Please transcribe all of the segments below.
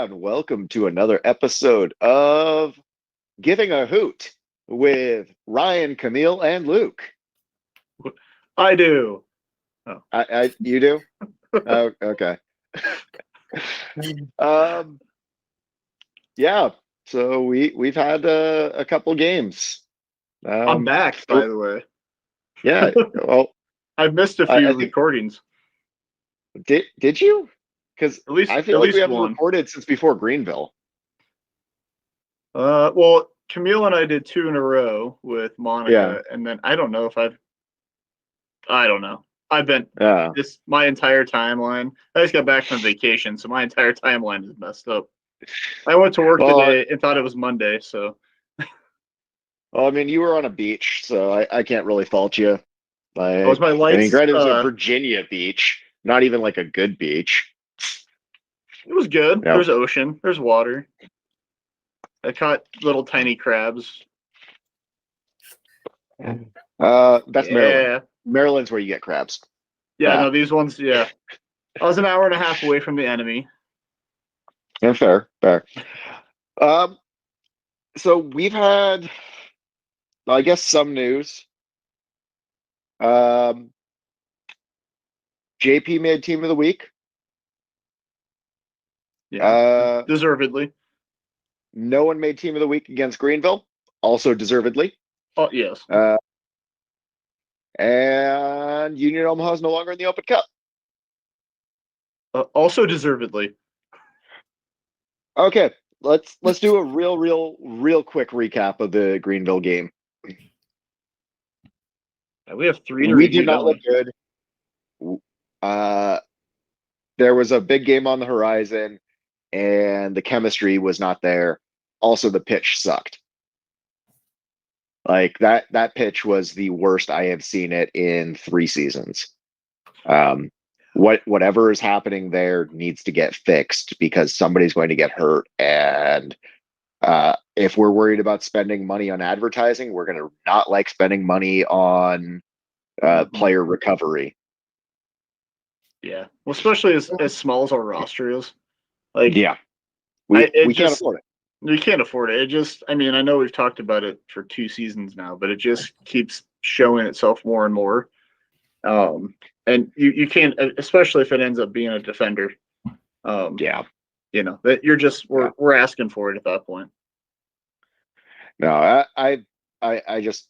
and welcome to another episode of Giving a Hoot with Ryan, Camille, and Luke. I do. You do? Oh, okay. Yeah. So we've had a couple games. I'm back, by the way. Yeah. Well, I've missed a few recordings. Did you? Because At least I feel like we haven't one. recorded since before Greenville. Well, Camille and I did 2 in a row with Monica, and then I don't know. I've been just my entire timeline. I just got back from vacation, so my entire timeline is messed up. I went to work today and thought it was Monday, so. Well, I mean, you were on a beach, so I can't really fault you. Like, was my lights? I mean, granted, it was a Virginia beach, not even like a good beach. It was good. Yep. There's ocean. There's water. I caught little tiny crabs. That's Maryland. Maryland's where you get crabs. Yeah, no, these ones, I was an hour and a half away from the enemy. Yeah, fair. So we've had, I guess, some news. JP made team of the week. Yeah, deservedly. No one made team of the week against Greenville, also deservedly. Oh, yes. And Union Omaha is no longer in the Open Cup. Also deservedly. Okay, let's do a real quick recap of the Greenville game. We have 3 to We did not look good. There was a big game on the horizon, and the chemistry was not there. Also, the pitch sucked. Like that pitch was the worst I have seen it in 3 seasons. Whatever is happening there needs to get fixed because somebody's going to get hurt. And if we're worried about spending money on advertising, we're going to not like spending money on player recovery. Yeah, well, especially as small as our roster is. Like, yeah, we can't afford it. We can't afford it. It just, I mean, I know we've talked about it for 2 seasons now, but it just keeps showing itself more and more. And you can't, especially if it ends up being a defender. You know, that you're just we're asking for it at that point. No, I just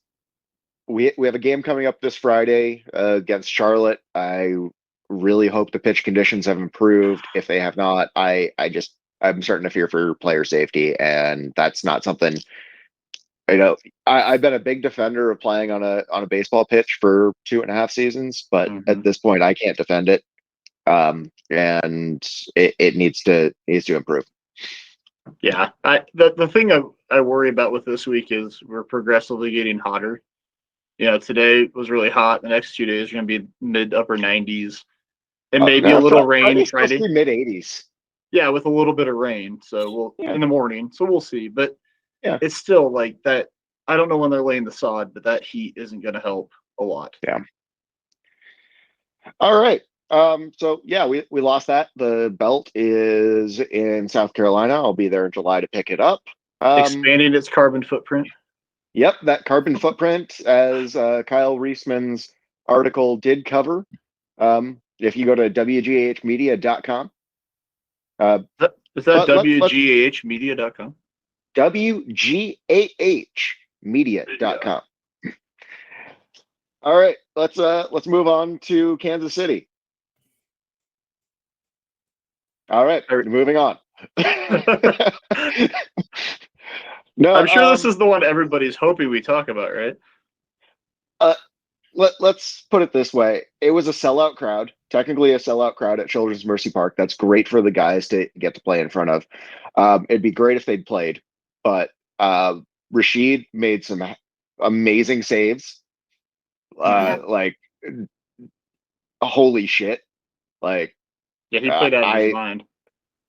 we have a game coming up this Friday against Charlotte. I really hope the pitch conditions have improved. If they have not, I'm starting to fear for player safety, and that's not something. I've been a big defender of playing on a baseball pitch for 2.5 seasons, but at this point, I can't defend it, and it needs to improve. Yeah, the thing I worry about with this week is we're progressively getting hotter. You know, today was really hot. The next 2 days are going to be mid-upper 90s, and maybe a little rain Friday. Mid-80s. Yeah, with a little bit of rain. So in the morning. So we'll see. But it's still like that. I don't know when they're laying the sod, but that heat isn't going to help a lot. Yeah. All right. So we lost that. The belt is in South Carolina. I'll be there in July to pick it up. Expanding its carbon footprint. Yep, that carbon footprint, as Kyle Reisman's article did cover. If you go to wgahmedia.com. Is that wgahmedia.com? wgahmedia.com. All right, let's move on to Kansas City. All right, moving on. No, I'm sure this is the one everybody's hoping we talk about, right? Let's put it this way. It was a sellout crowd, technically a sellout crowd at Children's Mercy Park. That's great for the guys to get to play in front of. It'd be great if they'd played, but Rashid made some amazing saves. Like, holy shit. Like, he played out of his mind.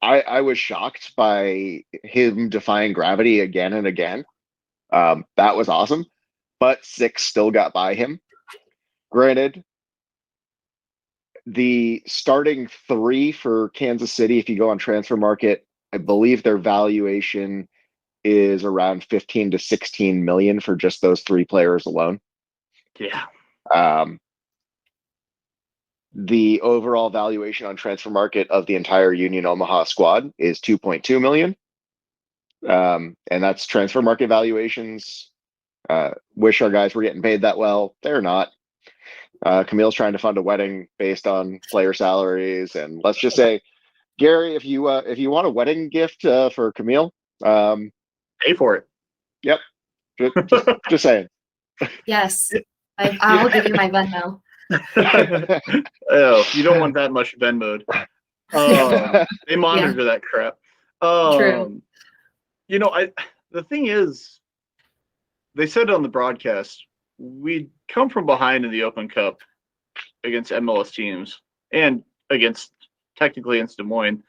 I was shocked by him defying gravity again and again. That was awesome. But 6 still got by him. Granted, the starting 3 for Kansas City, if you go on Transfer Market, I believe their valuation is around 15 to 16 million for just those three players alone. Yeah. Um, the overall valuation on transfer market of the entire Union Omaha squad is 2.2 million. And that's transfer market valuations. Wish our guys were getting paid that well. They're not. Camille's trying to fund a wedding based on player salaries, and let's just say, Gary, if you want a wedding gift for Camille, Pay for it. yep, just saying. Yes, I will give you my Venmo. Oh, you don't want that much Venmo. They monitor that crap. True. You know, the thing is, they said on the broadcast, we come from behind in the Open Cup against MLS teams and technically against Des Moines.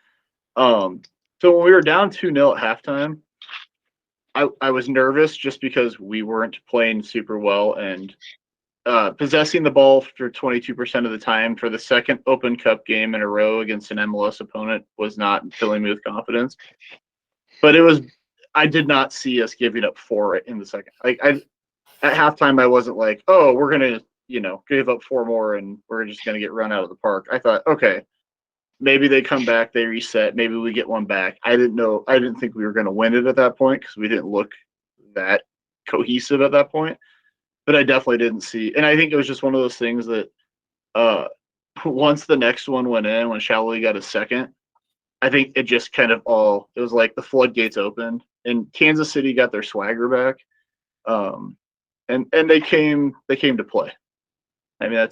So when we were down 2-0 at halftime, I was nervous just because we weren't playing super well, and possessing the ball for 22% of the time for the second Open Cup game in a row against an MLS opponent was not filling me with confidence. But I did not see us giving up 4 in the second. At halftime, I wasn't like, oh, we're gonna, give up 4 more and we're just gonna get run out of the park. I thought, okay, maybe they come back, they reset, maybe we get one back. I didn't think we were gonna win it at that point because we didn't look that cohesive at that point. But I definitely didn't see, and I think it was just one of those things that once the next one went in, when Shallowy got a second, I think it just kind of it was like the floodgates opened, and Kansas City got their swagger back, and they came to play. I mean,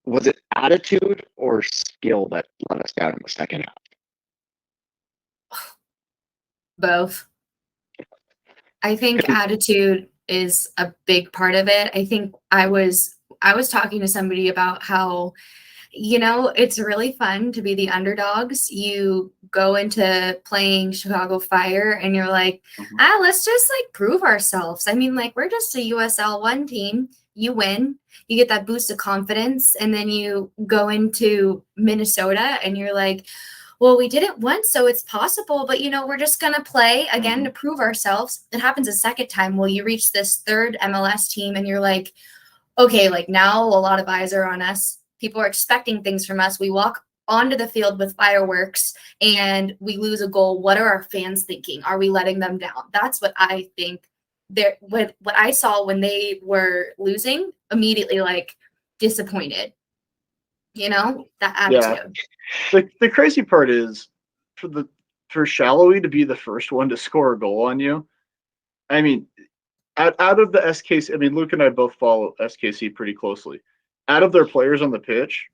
was it attitude or skill that let us down in the second half? Both. I think attitude is a big part of it. I think I was talking to somebody about how, it's really fun to be the underdogs. You go into playing Chicago Fire and you're like, let's just prove ourselves. I mean, we're just a USL 1 team. You win, you get that boost of confidence, and then you go into Minnesota and you're like, well, we did it once, so it's possible, but we're just going to play again to prove ourselves. It happens a second time. Well, you reach this third MLS team and you're like, okay, now a lot of eyes are on us. People are expecting things from us. We walk onto the field with fireworks and we lose a goal. What are our fans thinking? Are we letting them down? That's what I think. What I saw when they were losing, immediately disappointed. That attitude. Yeah. The crazy part is for Shallowy to be the first one to score a goal on you. I mean, out of the SKC, I mean, Luke and I both follow SKC pretty closely. Out of their players on the pitch,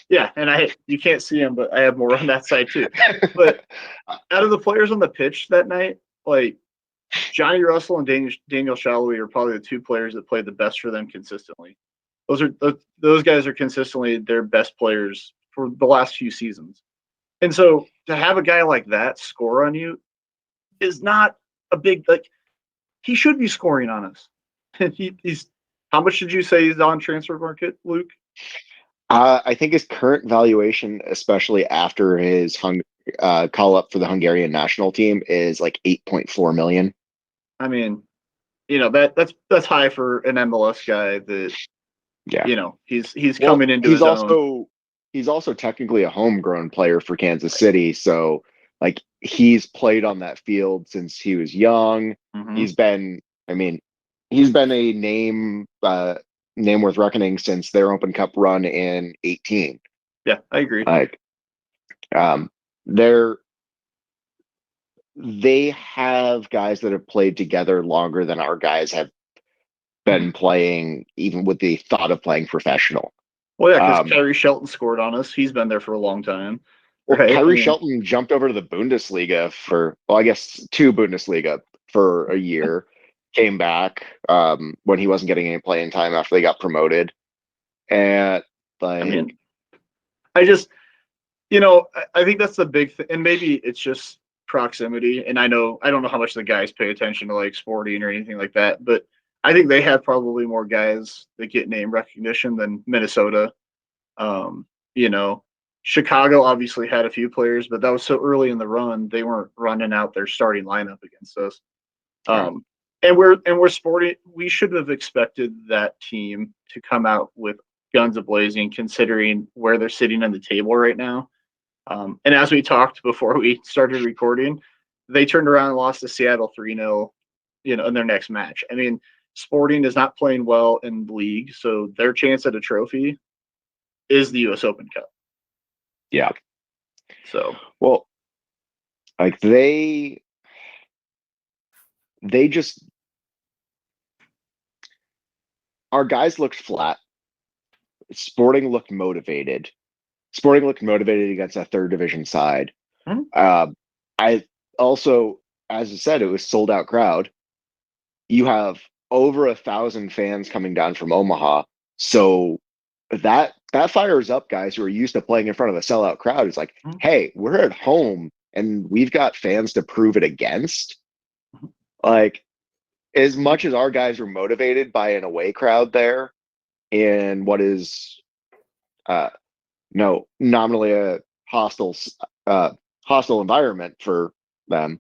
yeah, and you can't see them, but I have more on that side too. But out of the players on the pitch that night, Johnny Russell and Daniel Shallowy are probably the 2 players that played the best for them consistently. Those guys are consistently their best players for the last few seasons. And so to have a guy like that score on you is not a big, he should be scoring on us. He's, how much did you say he's on transfer market, Luke? I think his current valuation, especially after his call up for the Hungarian national team, is 8.4 million. I mean, that's high for an MLS guy that, he's coming into his own. He's also technically a homegrown player for Kansas City. So he's played on that field since he was young. He's been a name worth reckoning since their Open Cup run in 2018. Yeah, I agree. They have guys that have played together longer than our guys have been playing, even with the thought of playing professional. Well, yeah, because Kyrie Shelton scored on us. He's been there for a long time. Well, right? Kyrie Shelton jumped over to the Bundesliga for, I guess, 2 Bundesliga for a year. Came back when he wasn't getting any playing time after they got promoted. And I think that's the big thing. And maybe it's just proximity. And I don't know how much the guys pay attention to sporting or anything like that, but I think they have probably more guys that get name recognition than Minnesota. Chicago obviously had a few players, but that was so early in the run, they weren't running out their starting lineup against us. And we're Sporting. We should have expected that team to come out with guns a-blazing, considering where they're sitting on the table right now. And as we talked before we started recording, they turned around and lost to Seattle 3-0, in their next match. I mean, Sporting is not playing well in the league, so their chance at a trophy is the U.S. Open Cup. Yeah. So, well, like they just, our guys looked flat. Sporting looked motivated. Sporting looked motivated against a third division side. I also, as I said, it was sold out crowd. You have over 1,000 fans coming down from Omaha, so that fires up guys who are used to playing in front of a sellout crowd. It's like, hey, we're at home and we've got fans to prove it against. Like, as much as our guys were motivated by an away crowd there in what is nominally a hostile environment for them.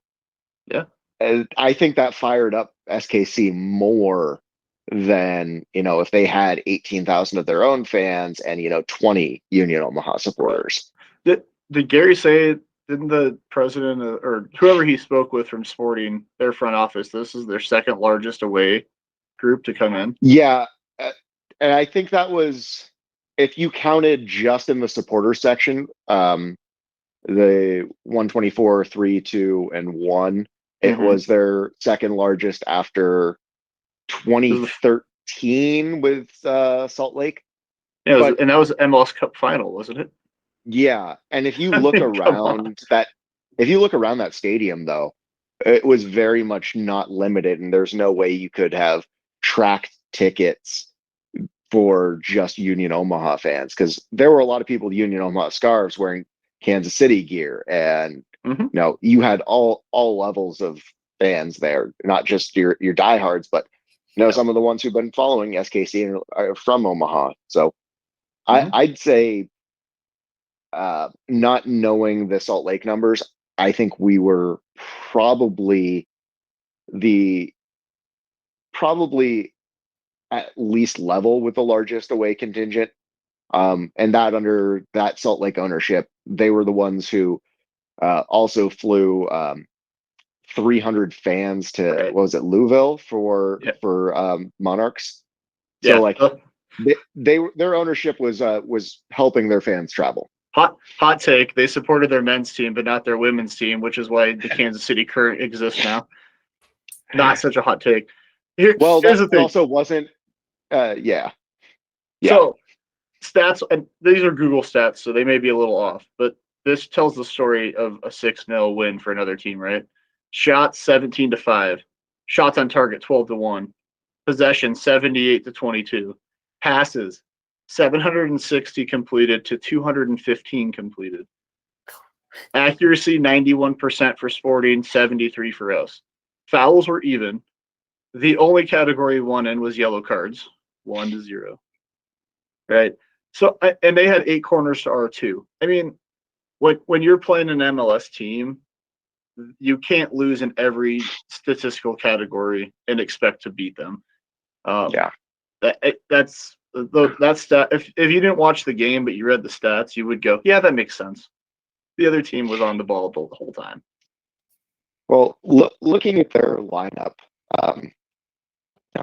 Yeah. And I think that fired up SKC more than, if they had 18,000 of their own fans and, 20 Union Omaha supporters. Did Gary say, didn't the president or whoever he spoke with from Sporting, their front office, this is their second largest away group to come in? Yeah. And I think that was, if you counted just in the supporter section, the 124, 3, 2, and 1, it was their second largest after 2013 with Salt Lake. Yeah, and that was MLS Cup final, wasn't it? Yeah, and if you look around that stadium, though, it was very much not limited, and there's no way you could have tracked tickets for just Union Omaha fans, because there were a lot of people with Union Omaha scarves wearing Kansas City gear, and you had all levels of fans there, not just your diehards, but some of the ones who've been following SKC and are from Omaha. So I'd say, not knowing the Salt Lake numbers, I think we were probably at least level with the largest away contingent. And that under that Salt Lake ownership, they were the ones who also flew 300 fans to, what was it, Louisville for Monarchs. So their ownership was helping their fans travel. Hot take. They supported their men's team, but not their women's team, which is why the Kansas City Current exists now. Not such a hot take. Here's the thing. Also wasn't. Yeah. So stats, and these are Google stats, so they may be a little off, but this tells the story of a 6-0 win for another team, right? Shots 17-5, shots on target 12-1, possession 78-22, passes 760 completed to 215 completed. Accuracy 91% for Sporting, 73 for us. Fouls were even. The only category won in was yellow cards, 1-0. Right. So, and they had 8 corners to R2. I mean, when you're playing an MLS team, you can't lose in every statistical category and expect to beat them. That's stat. If you didn't watch the game but you read the stats, you would go, yeah, that makes sense. The other team was on the ball the whole time. Well, looking at their lineup,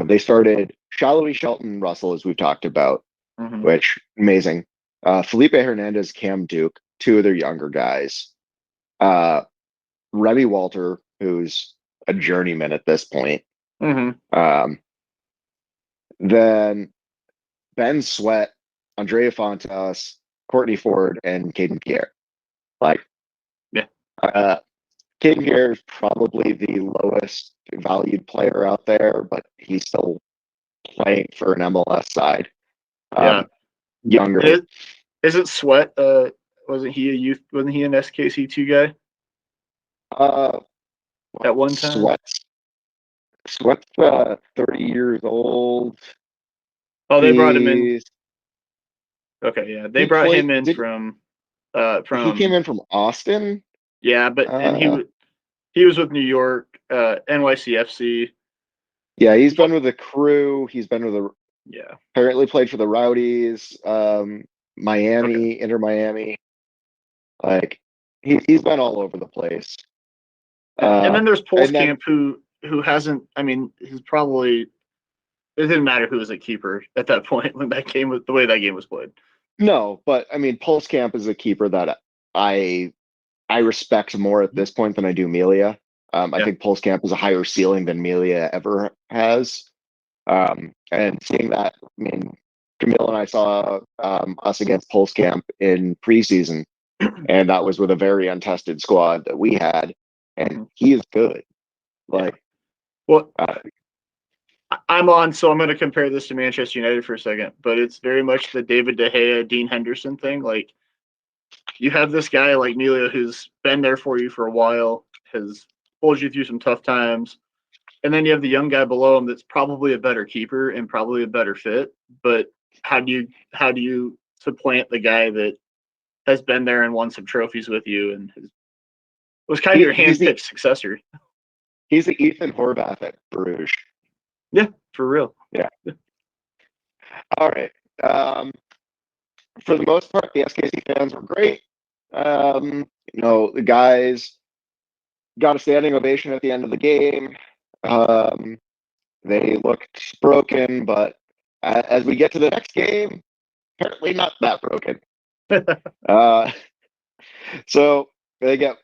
they started Shallowy, Shelton, Russell, as we've talked about, which amazing. Felipe Hernandez, Cam Duke, 2 of their younger guys. Remy Walter, who's a journeyman at this point. Then Ben Sweat, Andrea Fontas, Courtney Ford, and Caden Pierre. Caden Pierre is probably the lowest valued player out there, but he's still playing for an MLS side. Younger. Isn't Sweat? Wasn't he a youth? Wasn't he an SKC2 guy? At one time. Sweat's 30 years old. Oh, they brought him in. Okay, yeah, they brought him in from. He came in from Austin. Yeah, but and he was with New York, NYCFC. Yeah, he's been with the Crew. He's been with the Yeah. Apparently played for the Rowdies, Miami, Inter Miami. Like he's been all over the place. And then there's and then- Polskamp who hasn't. I mean, he's probably. It didn't matter who was a keeper at that point when that game was the way that game was played. No, but I mean, Polskamp is a keeper that I respect more at this point than I do Melia. I think Polskamp is a higher ceiling than Melia ever has. And seeing that, I mean, Camille and I saw us against Polskamp in preseason, and that was with a very untested squad that we had, and he is good. Like, well, I'm on, so I'm going to compare this to Manchester United for a second, but it's very much the David De Gea, Dean Henderson thing. Like, you have this guy like Melia who's been there for you for a while, has pulled you through some tough times. And then you have the young guy below him that's probably a better keeper and probably a better fit. But how do you supplant the guy that has been there and won some trophies with you and was kind of your hand-picked successor? He's the Ethan Horvath at Bruges. Yeah, for real. Yeah. All right. For the most part, the SKC fans were great. The guys got a standing ovation at the end of the game. They looked broken, but as we get to the next game, apparently not that broken. So they get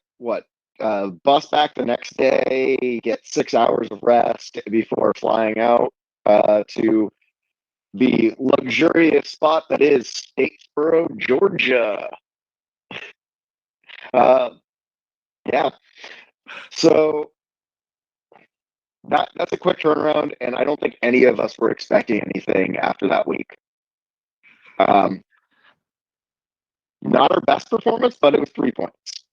bus back the next day, get 6 hours of rest before flying out to the luxurious spot that is Statesboro, Georgia. Yeah. So that's a quick turnaround, and I don't think any of us were expecting anything after that week. Not our best performance, but it was 3 points.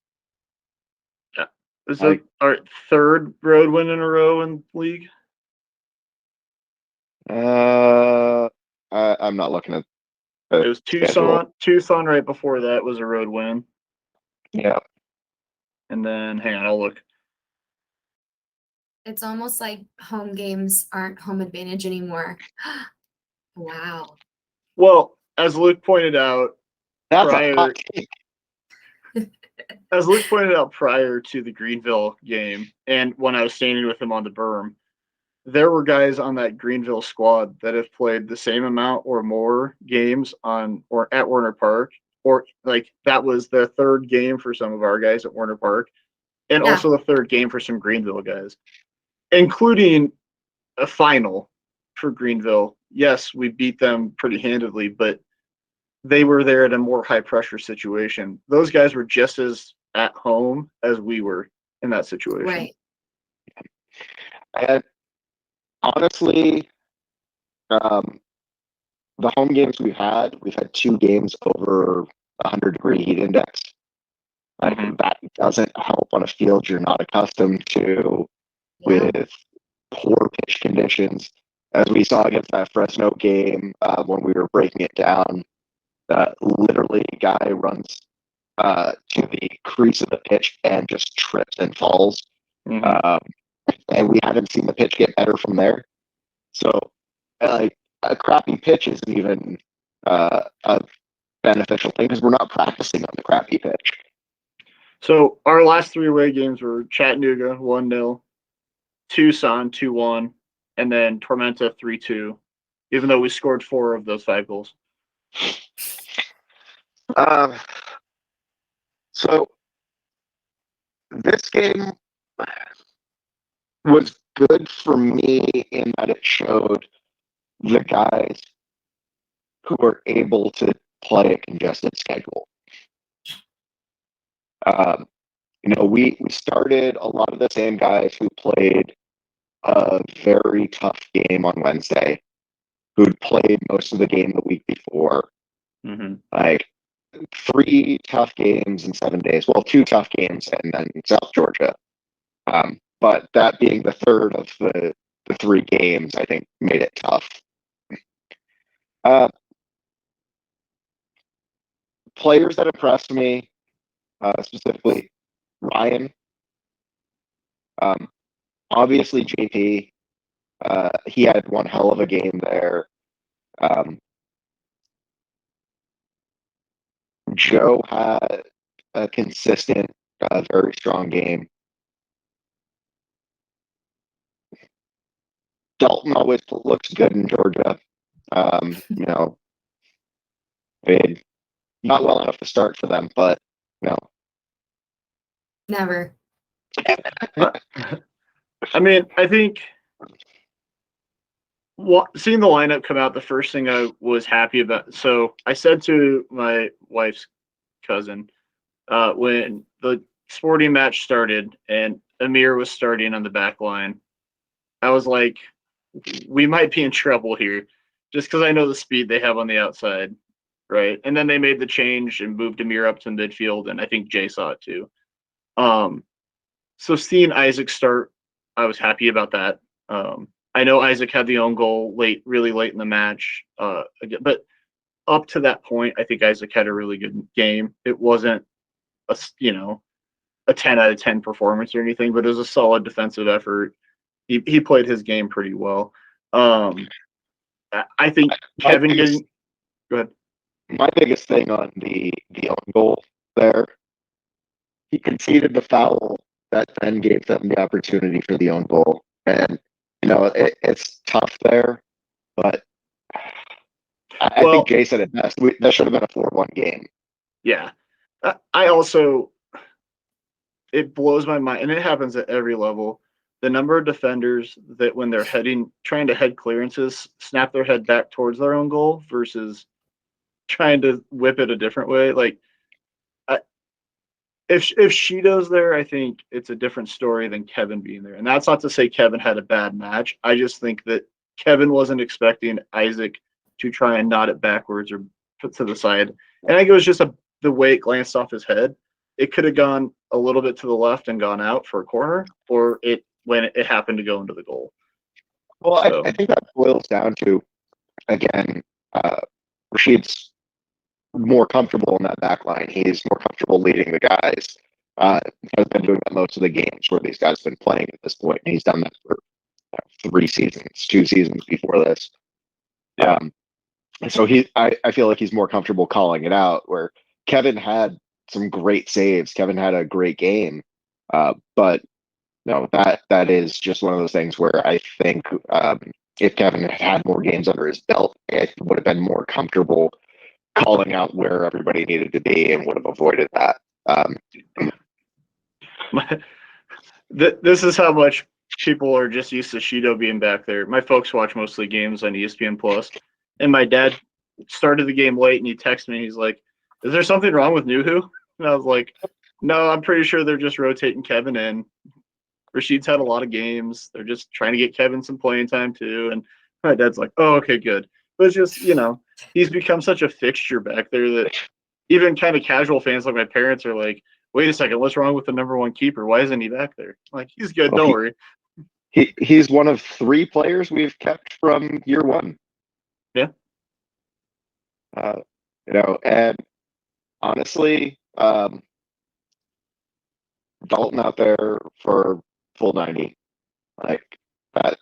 Yeah. Is it our third road win in a row in league? I'm not looking at it was Tucson right before that was a road win. Yeah. And then hang on, I'll look. It's almost like home games aren't home advantage anymore. Wow. Well, as Luke pointed out, as Luke pointed out prior to the Greenville game, and when I was standing with him on the berm, there were guys on that Greenville squad that have played the same amount or more games or at Warner Park, or like that was the third game for some of our guys at Warner Park, and also the third game for some Greenville guys, including a final for Greenville. Yes, we beat them pretty handedly, but they were there at a more high pressure situation. Those guys were just as at home as we were in that situation. Right. And honestly, the home games we've had 2 games over 100-degree heat index. That doesn't help on a field you're not accustomed to with poor pitch conditions. As we saw against that Fresno game when we were breaking it down, literally a guy runs to the crease of the pitch and just trips and falls. And we haven't seen the pitch get better from there. So a crappy pitch isn't even a beneficial thing because we're not practicing on the crappy pitch. So our last 3 away games were Chattanooga 1-0, Tucson 2-1, and then Tormenta 3-2, even though we scored 4 of those 5 goals. So this game was good for me in that it showed the guys who were able to play a congested schedule. We started a lot of the same guys who played a very tough game on Wednesday, who'd played most of the game the week before. Like 3 tough games in 7 days. Well, 2 tough games and then South Georgia. But that being the third of the 3 games, I think made it tough. players that impressed me, specifically Ryan, obviously JP. He had one hell of a game there. Joe had a consistent, very strong game. Dalton always looks good in Georgia. You know, not well enough to start for them, but you know. Never. I mean, I think seeing the lineup come out, the first thing I was happy about. So I said to my wife's cousin when the sporting match started and Amir was starting on the back line, I was like, we might be in trouble here just because I know the speed they have on the outside, right? And then they made the change and moved Amir up to midfield, and I think Jay saw it too. So seeing Isaac start, I was happy about that. I know Isaac had the own goal really late in the match, but up to that point, I think Isaac had a really good game. It wasn't a 10 out of 10 performance or anything, but it was a solid defensive effort. He played his game pretty well. I think Kevin getting. Go ahead. My biggest thing on the own goal there, he conceded the foul that then gave them the opportunity for the own goal, and you know it's tough there, but I think Jay said it best. That should have been a 4-1 game. Yeah, I also, it blows my mind, and it happens at every level. The number of defenders that when they're trying to head clearances, snap their head back towards their own goal versus trying to whip it a different way. Like, if Shido's there, I think it's a different story than Kevin being there. And that's not to say Kevin had a bad match. I just think that Kevin wasn't expecting Isaac to try and knot it backwards or put to the side. And I think it was just the way it glanced off his head. It could have gone a little bit to the left and gone out for a corner, or when it happened to go into the goal. Well, so. I think that boils down to, again, Rashid's more comfortable in that back line. He's more comfortable leading the guys. Has been doing that most of the games where these guys have been playing at this point. And he's done that for 2 seasons before this. Yeah. So I feel like he's more comfortable calling it out, where Kevin had some great saves. Kevin had a great game. But no, that is just one of those things where I think if Kevin had had more games under his belt, it would have been more comfortable calling out where everybody needed to be and would have avoided that. This is how much people are just used to Shido being back there. My folks watch mostly games on ESPN Plus, and my dad started the game late, and he texted me. He's like, "Is there something wrong with Nuhu?" And I was like, "No, I'm pretty sure they're just rotating Kevin in. Rashid's had a lot of games. They're just trying to get Kevin some playing time too." And my dad's like, "Oh, okay, good." But it's just, he's become such a fixture back there that even kind of casual fans like my parents are like, "Wait a second, what's wrong with the number one keeper? Why isn't he back there?" I'm like, he's good, don't worry. He's one of 3 players we've kept from year 1. Yeah. And honestly, Dalton out there for full 90. Like that,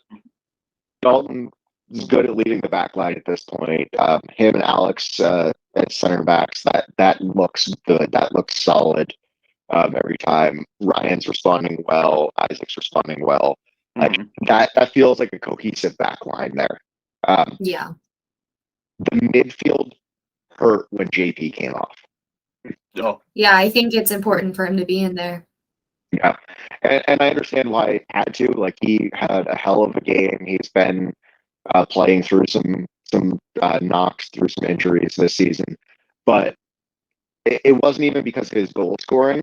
Dalton is good at leading the back line at this point. Him and Alex as center backs, that looks good. That looks solid every time. Ryan's responding well. Isaac's responding well. Like that feels like a cohesive back line there. Yeah. The midfield hurt when JP came off. Oh. Yeah, I think it's important for him to be in there. Yeah, and I understand why he had to. Like, he had a hell of a game. He's been playing through some knocks, through some injuries this season, but it wasn't even because of his goal scoring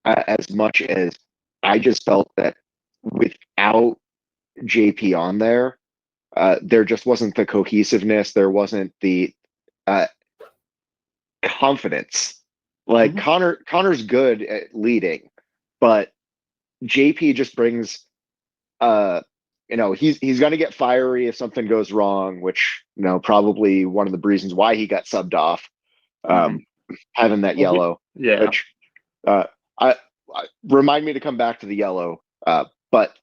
as much as I just felt that without JP on there, there just wasn't the cohesiveness. There wasn't the confidence. Like Connor's good at leading, but JP just brings he's going to get fiery if something goes wrong, which probably one of the reasons why he got subbed off. having that yellow, Yeah. which I remind me to come back to the yellow. But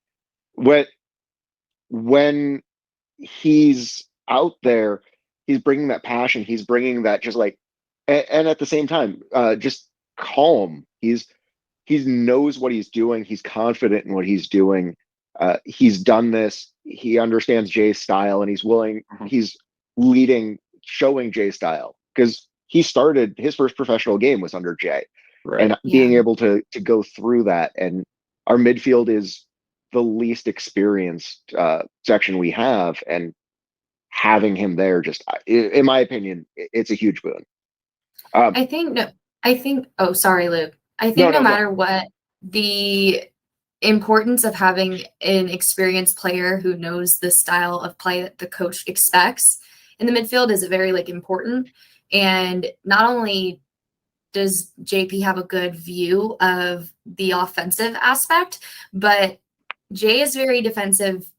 when he's out there, he's bringing that passion. He's bringing that just like, and at the same time, just calm. He knows what he's doing. He's confident in what he's doing. He's done this. He understands Jay's style, and he's willing. He's leading, showing Jay's style because he started his first professional game was under Jay, and being able to go through that. And our midfield is the least experienced section we have, and having him there, just in my opinion, it's a huge boon. I think no. I think. Oh, sorry, Luke. I think no matter what, the importance of having an experienced player who knows the style of play that the coach expects in the midfield is very important. And not only does JP have a good view of the offensive aspect, but Jay is very defensive.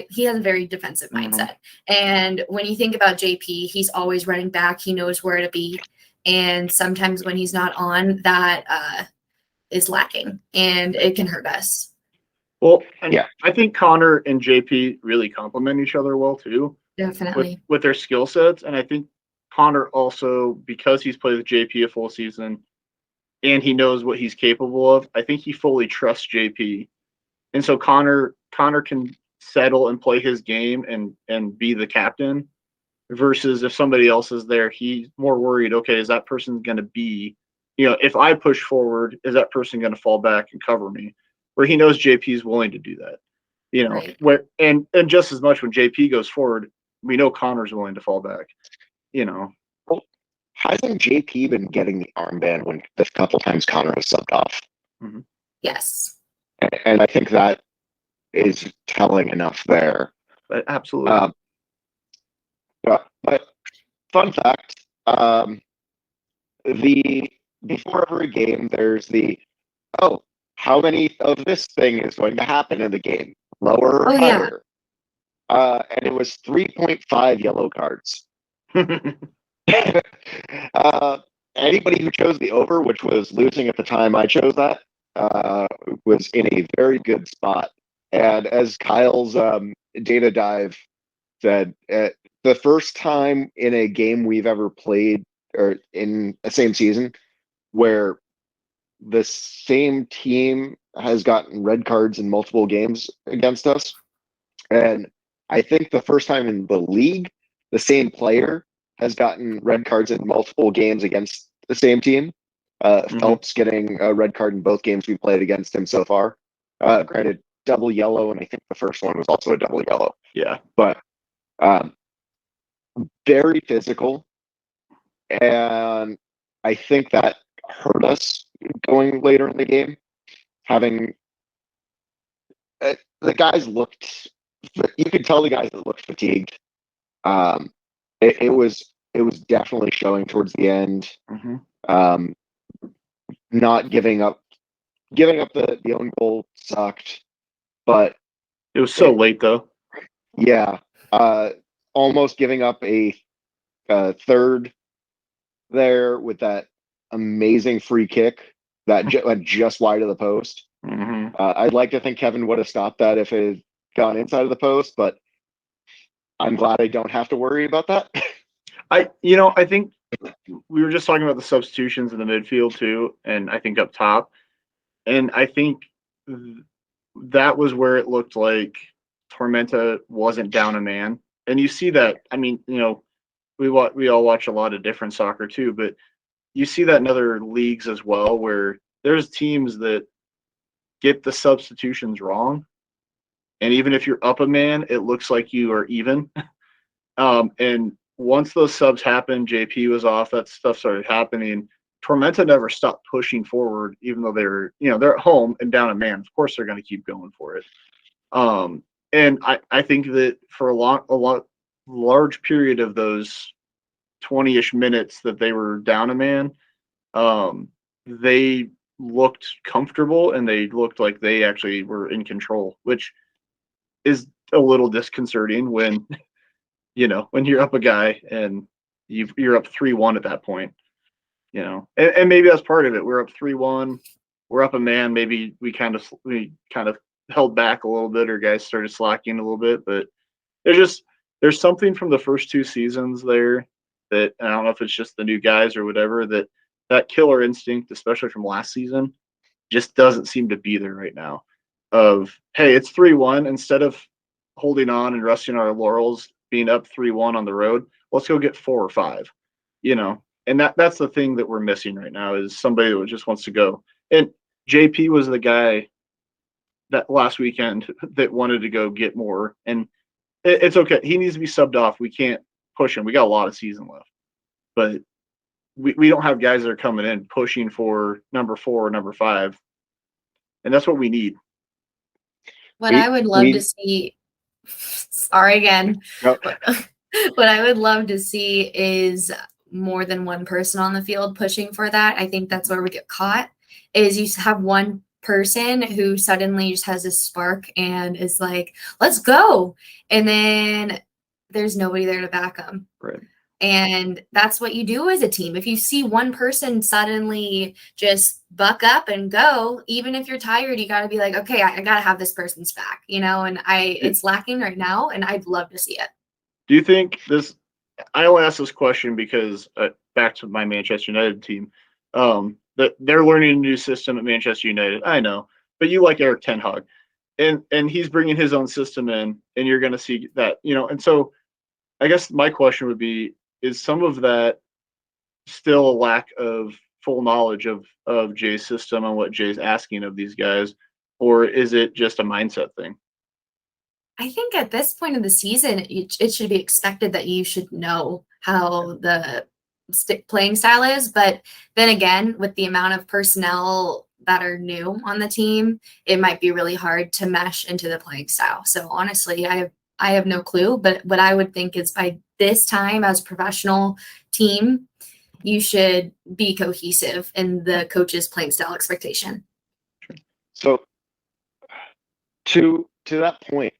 He has a very defensive mindset. And when you think about JP, he's always running back. He knows where to be. And sometimes when he's not on, that is lacking, and it can hurt us. Well, and I think Connor and JP really complement each other well too. Definitely. With their skill sets. And I think Connor also, because he's played with JP a full season and he knows what he's capable of, I think he fully trusts JP. And so Connor can settle and play his game and be the captain, versus if somebody else is there, he's more worried, okay, is that person going to be, if I push forward, is that person going to fall back and cover me? Where he knows JP is willing to do that, right. where and just as much when JP goes forward, we know Connor's willing to fall back, Well, hasn't JP been getting the armband when the couple times Connor has subbed off? Yes. And I think that is telling enough there. But absolutely. But fun fact, before every game, there's how many of this thing is going to happen in the game, lower or higher? And it was 3.5 yellow cards. Anybody who chose the over, which was losing at the time I chose that, was in a very good spot. And as Kyle's data dive said, the first time in a game we've ever played, or in the same season, where the same team has gotten red cards in multiple games against us. And I think the first time in the league, the same player has gotten red cards in multiple games against the same team. Phelps getting a red card in both games we played against him so far. Granted, double yellow, and I think the first one was also a double yellow. Yeah. But very physical, and I think that hurt us going later in the game. Having the guys looked, you could tell the guys that looked fatigued. It was definitely showing towards the end. Not giving up the own goal sucked, but it was so late though. Yeah. Almost giving up a third there with that amazing free kick that went just wide of the post. I'd like to think Kevin would have stopped that if it had gone inside of the post, but I'm glad I don't have to worry about that. I think we were just talking about the substitutions in the midfield too, and I think up top, and I think that was where it looked like Tormenta wasn't down a man. And you see that, I mean, we all watch a lot of different soccer too, but you see that in other leagues as well, where there's teams that get the substitutions wrong. And even if you're up a man, it looks like you are even. And once those subs happened, JP was off, that stuff started happening. Tormenta never stopped pushing forward, even though they're at home and down a man. Of course, they're going to keep going for it. And I think that for a large period of those 20-ish minutes that they were down a man, they looked comfortable and they looked like they actually were in control, which is a little disconcerting when when you're up a guy and you're up 3-1 at that point. And maybe that's part of it. We're up 3-1. We're up a man. Maybe we kind of held back a little bit, or guys started slacking a little bit. But there's something from the first two seasons there that, I don't know if it's just the new guys or whatever, that killer instinct, especially from last season, just doesn't seem to be there right now. Of, hey, it's 3-1, instead of holding on and resting our laurels, being up 3-1 on the road, let's go get 4 or 5. And that's the thing that we're missing right now, is somebody that just wants to go. And JP was the guy that last weekend that wanted to go get more. And it's okay. He needs to be subbed off. We can't push him. We got a lot of season left. But we don't have guys that are coming in pushing for number 4 or number 5. And that's what we need. What I would love to see, sorry again. Nope. What I would love to see is more than one person on the field pushing for that. I think that's where we get caught, is you have one person who suddenly just has a spark and is like, let's go. And then there's nobody there to back them. Right. And that's what you do as a team. If you see one person suddenly just buck up and go, even if you're tired, you got to be like, okay, I got to have this person's back, and it's lacking right now, and I'd love to see it. Do you think this, I only ask this question because back to my Manchester United team, that they're learning a new system at Manchester United. I know, but you like Eric Ten Hag, and he's bringing his own system in, and you're going to see that, and so I guess my question would be, is some of that still a lack of full knowledge of Jay's system and what Jay's asking of these guys, or is it just a mindset thing? I think at this point of the season, it should be expected that you should know how the playing style is. But then again, with the amount of personnel that are new on the team, it might be really hard to mesh into the playing style. So honestly, I have no clue. But what I would think is, by this time as a professional team, you should be cohesive in the coach's playing style expectation. So to that point,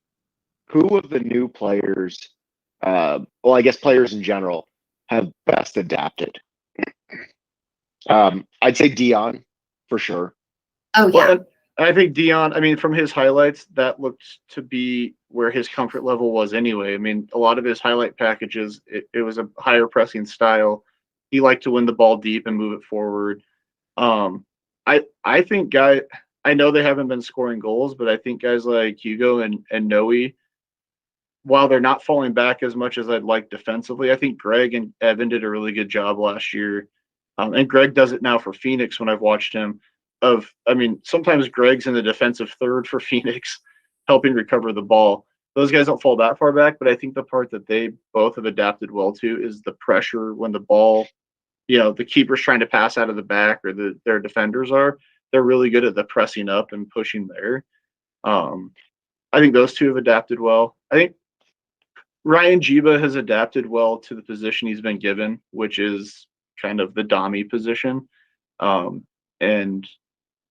who of the new players, I guess players in general, have best adapted? I'd say Dion, for sure. Oh, yeah. Well, I think Dion, from his highlights, that looked to be where his comfort level was anyway. A lot of his highlight packages, it was a higher pressing style. He liked to win the ball deep and move it forward. I think I know they haven't been scoring goals, but I think guys like Hugo and Noe, while they're not falling back as much as I'd like defensively, I think Greg and Evan did a really good job last year. And Greg does it now for Phoenix when I've watched him. Sometimes Greg's in the defensive third for Phoenix, helping recover the ball. Those guys don't fall that far back, but I think the part that they both have adapted well to is the pressure when the ball, the keeper's trying to pass out of the back, or their defenders are. They're really good at the pressing up and pushing there. I think those two have adapted well. I think Ryan Jiba has adapted well to the position he's been given, which is kind of the dummy position. And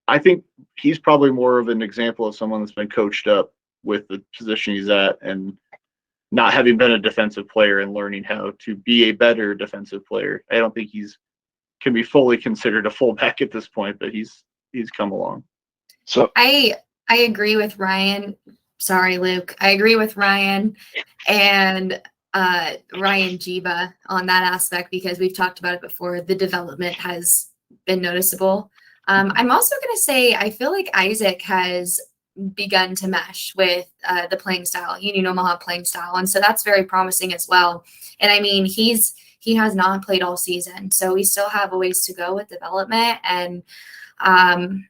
I think he's probably more of an example of someone that's been coached up with the position he's at, and not having been a defensive player and learning how to be a better defensive player. I don't think can be fully considered a fullback at this point, but he's come along. So I agree with Ryan. Sorry, Luke. I agree with Ryan and Ryan Jiba on that aspect, because we've talked about it before. The development has been noticeable. I'm also going to say I feel like Isaac has begun to mesh with the playing style, Omaha playing style, and so that's very promising as well. And he has not played all season, so we still have a ways to go with development. And on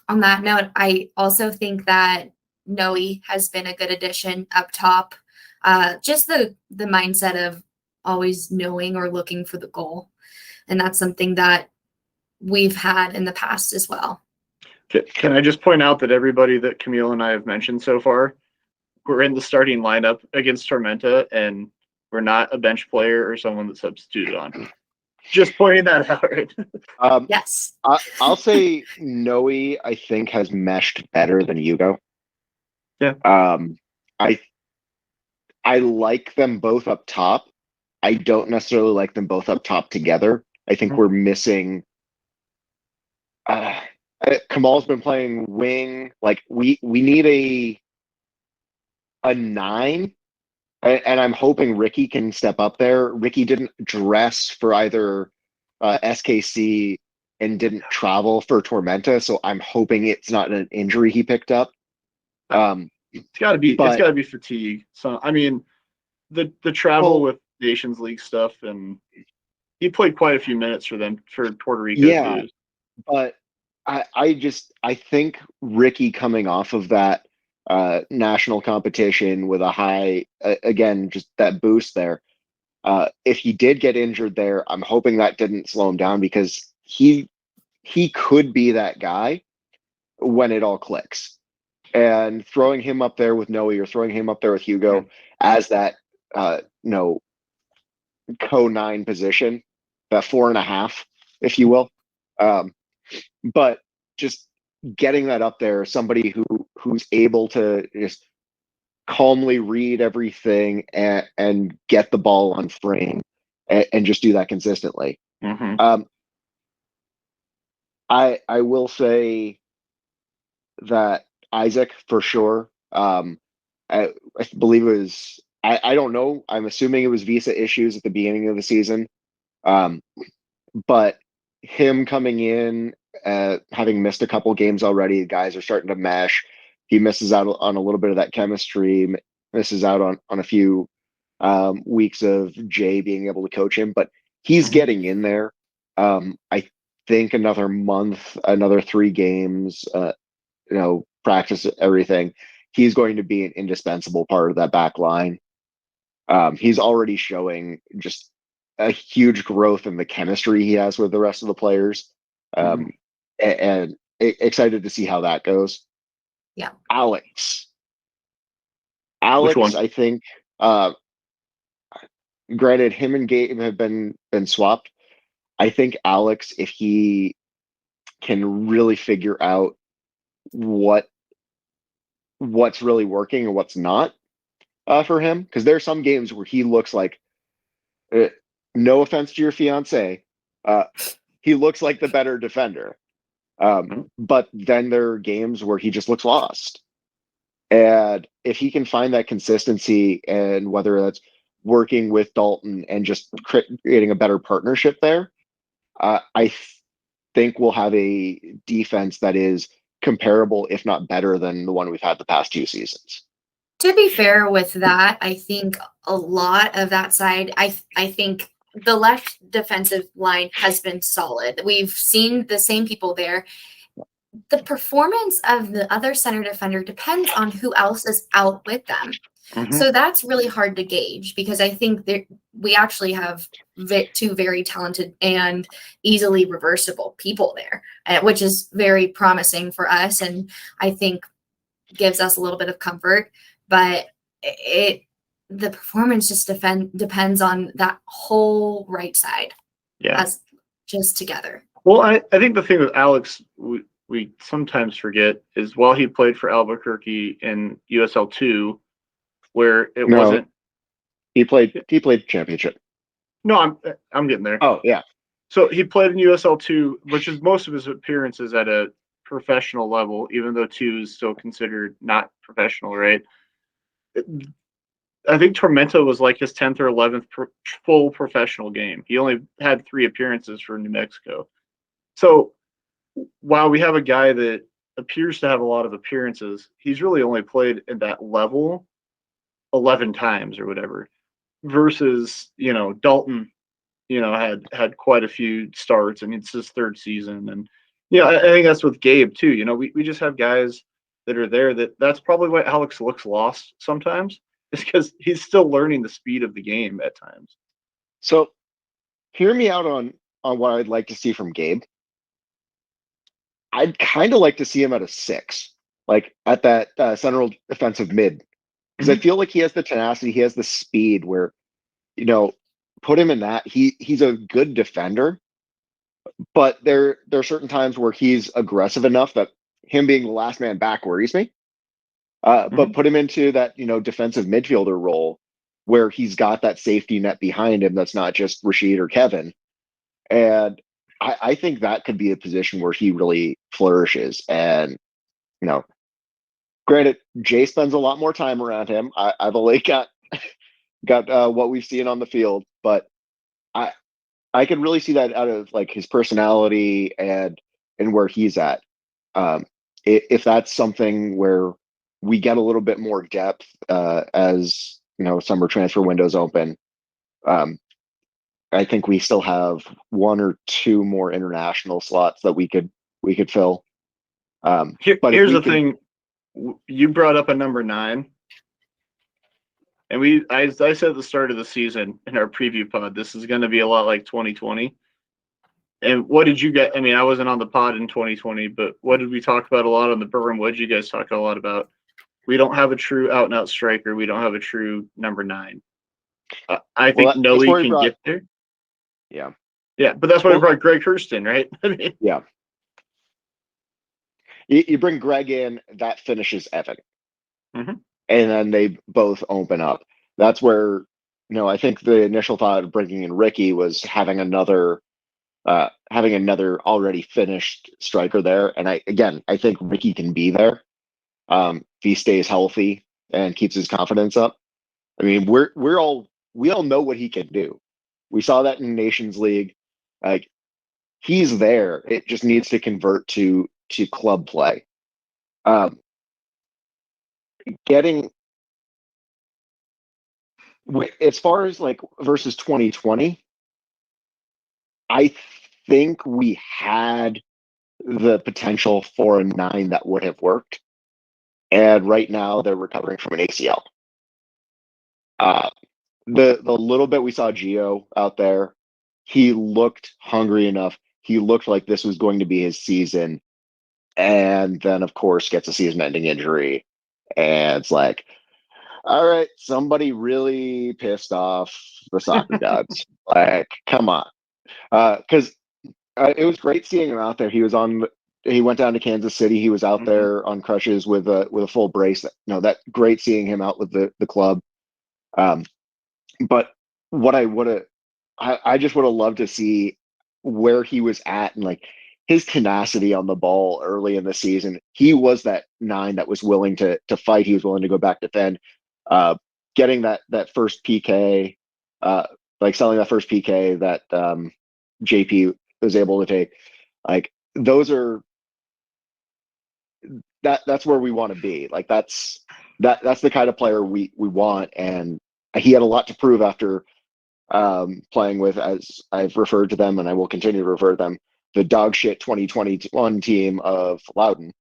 that note, I also think that Noe has been a good addition up top. Just the mindset of always knowing or looking for the goal, and that's something that we've had in the past as well. Can I just point out that everybody that Camille and I have mentioned so far, we're in the starting lineup against Tormenta, and we're not a bench player or someone that's substituted on. Just pointing that out. Right? Yes. I'll say Noe, I think, has meshed better than Hugo. Yeah. I like them both up top. I don't necessarily like them both up top together. I think Mhm. we're missing. Kamal's been playing wing. Like we need a 9, and I'm hoping Ricky can step up there. Ricky didn't dress for either SKC and didn't travel for Tormenta, so I'm hoping it's not an injury he picked up. It's got to be. It's But got to be fatigue. So I mean, the travel well, with Nations League stuff, and he played quite a few minutes for them for Puerto Rico yeah, too. but I think Ricky coming off of that national competition with a high again, just that boost there. If he did get injured there, I'm hoping that didn't slow him down because he could be that guy when it all clicks. And throwing him up there with Noe or throwing him up there with Hugo as that you know co-9 position, that 4.5, if you will. Um, but just getting that up there, somebody who's able to just calmly read everything and get the ball on frame and just do that consistently. Mm-hmm. I will say that Isaac for sure. I believe it was. I don't know. I'm assuming it was visa issues at the beginning of the season. But him coming in, having missed a couple games already, the guys are starting to mesh. He misses out on a little bit of that chemistry, misses out on a few weeks of Jay being able to coach him, but he's Mhm. getting in there. I think another month, another 3 games, practice everything. He's going to be an indispensable part of that back line. He's already showing just a huge growth in the chemistry he has with the rest of the players. And excited to see how that goes. Yeah. Alex, Which one? I think, granted, him and Gabe have been swapped. I think Alex, if he can really figure out what's really working and what's not for him, because there are some games where he looks like, uh, no offense to your fiance, uh, he looks like the better defender. But then there are games where he just looks lost. And if he can find that consistency, and whether that's working with Dalton and just creating a better partnership there, I think we'll have a defense that is comparable, if not better, than the one we've had the past 2 seasons. To be fair with that, I think a lot of that side, I think the left defensive line has been solid. We've seen the same people there. The performance of the other center defender depends on who else is out with them. Mhm. So that's really hard to gauge because I think we actually have 2 very talented and easily reversible people there, which is very promising for us, and I think gives us a little bit of comfort. But the performance just depends on that whole right side, Yeah. as just together. Well, I think the thing with Alex, we sometimes forget is while he played for Albuquerque in USL2, where it No, wasn't. he played championship. No, I'm getting there. Oh yeah. So he played in USL2, which is most of his appearances at a professional level, even though 2 is still considered not professional, right? I think Tormenta was like his 10th or 11th full professional game. He only had 3 appearances for New Mexico. So while we have a guy that appears to have a lot of appearances, he's really only played at that level 11 times or whatever, versus, Dalton, had quite a few starts, and it's his 3rd season. And, I think that's with Gabe too. We just have guys that are there that's probably why Alex looks lost sometimes, is because he's still learning the speed of the game at times. So hear me out on what I'd like to see from Gabe. I'd kind of like to see him at a 6, like at that central defensive mid, because I feel like he has the tenacity, he has the speed where, put him in that. He's a good defender, but there are certain times where he's aggressive enough that him being the last man back worries me. But put him into that, defensive midfielder role where he's got that safety net behind him that's not just Rashid or Kevin, And I think that could be a position where he really flourishes. And, you know, granted, Jay spends a lot more time around him. I've only got what we've seen on the field, but I I can really see that out of like his personality and where he's at. If that's something where we get a little bit more depth as you know summer transfer windows open, um, I think we still have one or two more international slots that we could fill. But if Here's we the could, thing. You brought up a number 9. And I said at the start of the season in our preview pod, this is going to be a lot like 2020. And what did you get? I mean, I wasn't on the pod in 2020, but what did we talk about a lot on the berm? What did you guys talk a lot about? We don't have a true out and out striker. We don't have a true number 9. I think well, that's Noe where we can brought. get there. Yeah, Yeah, but that's why we well, brought Greg Hurston, right? I mean, yeah. You bring Greg in, that finishes Evan, mhm. and then they both open up. That's where I think the initial thought of bringing in Ricky was having another already finished striker there. And I think Ricky can be there if he stays healthy and keeps his confidence up. I mean, we all know what he can do. We saw that in Nations League. Like he's there. It just needs to convert to club play. Um, getting as far as like versus 2020, I think we had the potential for a 9 that would have worked. And right now they're recovering from an ACL. Uh, the little bit we saw Gio out there, he looked hungry enough. He looked like this was going to be his season, and then of course gets a season-ending injury, and it's like, all right, somebody really pissed off the soccer gods. Like, come on, because it was great seeing him out there. He went down to Kansas City. He was out Mhm. there on crutches with a full brace. That great seeing him out with the club. Um, but what I just would have loved to see where he was at and like his tenacity on the ball early in the season. He was that 9 that was willing to fight. He was willing to go back defend. Getting that first PK, like selling that first PK that JP was able to take. Like those are that's where we want to be. Like that's the kind of player we want, and he had a lot to prove after playing with, as I've referred to them, and I will continue to refer to them, the dog shit 2021 team of Loudon.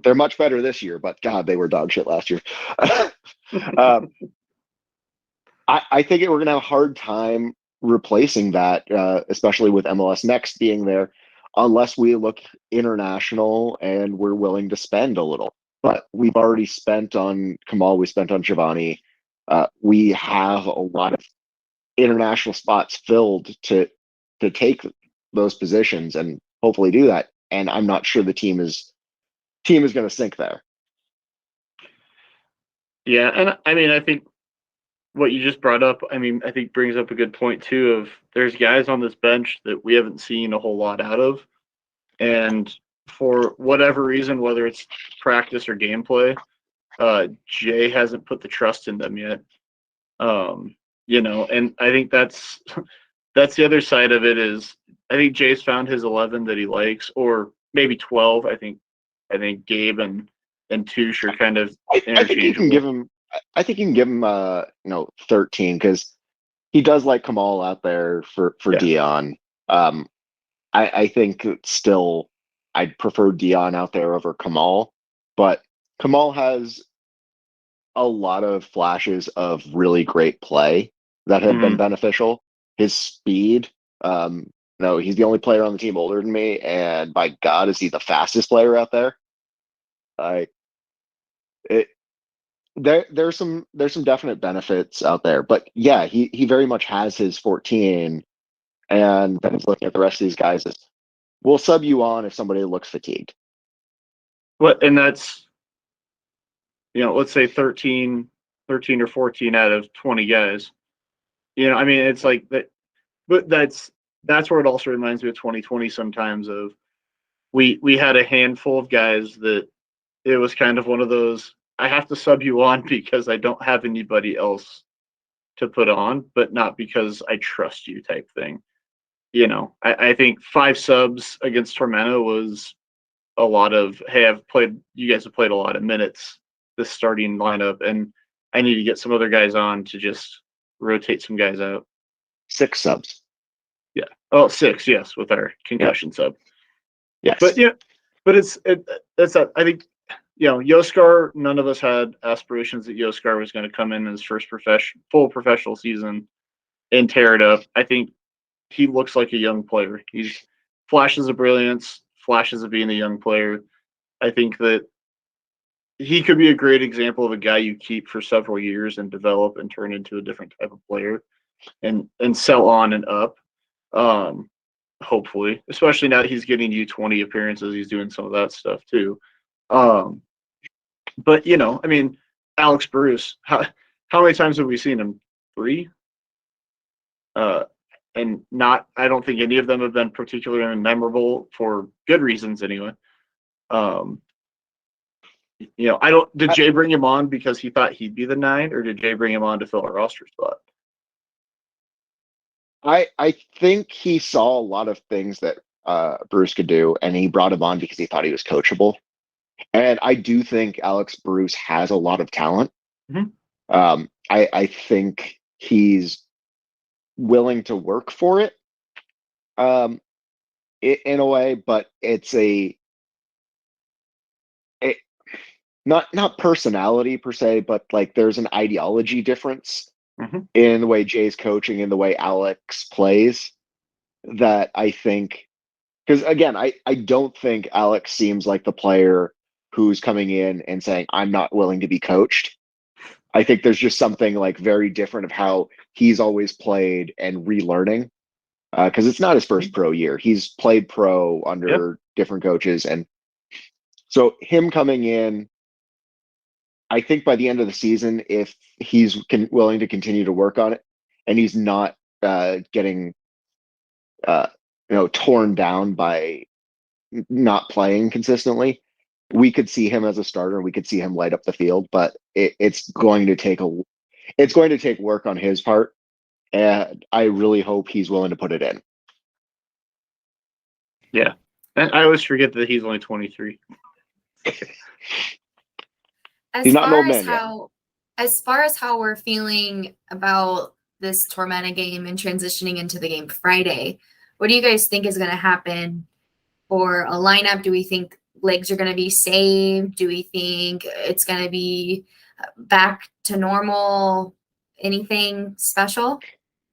They're much better this year, but God, they were dog shit last year. I think we're gonna have a hard time replacing that, especially with MLS Next being there, unless we look international and we're willing to spend a little. But we've already spent on Kamal, we spent on Giovanni. We have a lot of international spots filled to take those positions and hopefully do that. And I'm not sure the team is going to sink there. Yeah, and I mean, I think what you just brought up, I mean, I think brings up a good point too. Of there's guys on this bench that we haven't seen a whole lot out of, and for whatever reason, whether it's practice or gameplay, Jay hasn't put the trust in them yet. And I think that's the other side of it is I think Jay's found his 11 that he likes, or maybe 12. I think Gabe and Touche are kind of I think you can give interchangeable. him. I think you can give him 13 because he does like Kamal out there for Yeah. Dion. Um, I think still I'd prefer Dion out there over Kamal, but Kamal has a lot of flashes of really great play that have been Mhm. beneficial. His speed, no, he's the only player on the team older than me, and by God, is he the fastest player out there? I it there's some definite benefits out there, but yeah, he very much has his 14, and then he's looking at the rest of these guys as we'll sub you on if somebody looks fatigued. And that's let's say 13 or 14 out of 20 guys. I mean, it's like that. but that's where it also reminds me of 2020 sometimes. Of we had a handful of guys that it was kind of one of those, I have to sub you on because I don't have anybody else to put on, but not because I trust you type thing. I think 5 subs against Tormenta was a lot of, hey, you guys have played a lot of minutes this starting lineup, and I need to get some other guys on to just rotate some guys out. 6 subs. Yeah. Oh, 6, yes, with our concussion sub. Yes. But yeah, but it's I think, Yoskar, none of us had aspirations that Yoskar was going to come in his first full professional season and tear it up. I think he looks like a young player. He's flashes of brilliance, flashes of being a young player. I think that he could be a great example of a guy you keep for several years and develop and turn into a different type of player and sell on and up. Hopefully, especially now that he's getting U20 appearances, he's doing some of that stuff too. But I mean, Alex Bruce, how many times have we seen him? 3? And I don't think any of them have been particularly memorable for good reasons anyway. Did Jay bring him on because he thought he'd be the 9, or did Jay bring him on to fill a roster spot? I think he saw a lot of things that Bruce could do, and he brought him on because he thought he was coachable. And I do think Alex Bruce has a lot of talent. Mm-hmm. I think he's willing to work for it, in a way, but it's not personality per se, but like there's an ideology difference in the way Jay's coaching and the way Alex plays that I think, because again, I don't think Alex seems like the player who's coming in and saying, I'm not willing to be coached. I think there's just something like very different of how he's always played and relearning, because it's not his first pro year. He's played pro under different coaches. And so him coming in, I think by the end of the season, if he's willing to continue to work on it and he's not getting torn down by not playing consistently, we could see him as a starter. We could see him light up the field, but it's going to take work on his part, and I really hope he's willing to put it in. Yeah, and I always forget that he's only 23. He's not an old man yet. As far as how we're feeling about this Tormenta game and transitioning into the game Friday, what do you guys think is going to happen for a lineup? Do we think legs are going to be saved? Do we think it's going to be back to normal? Anything special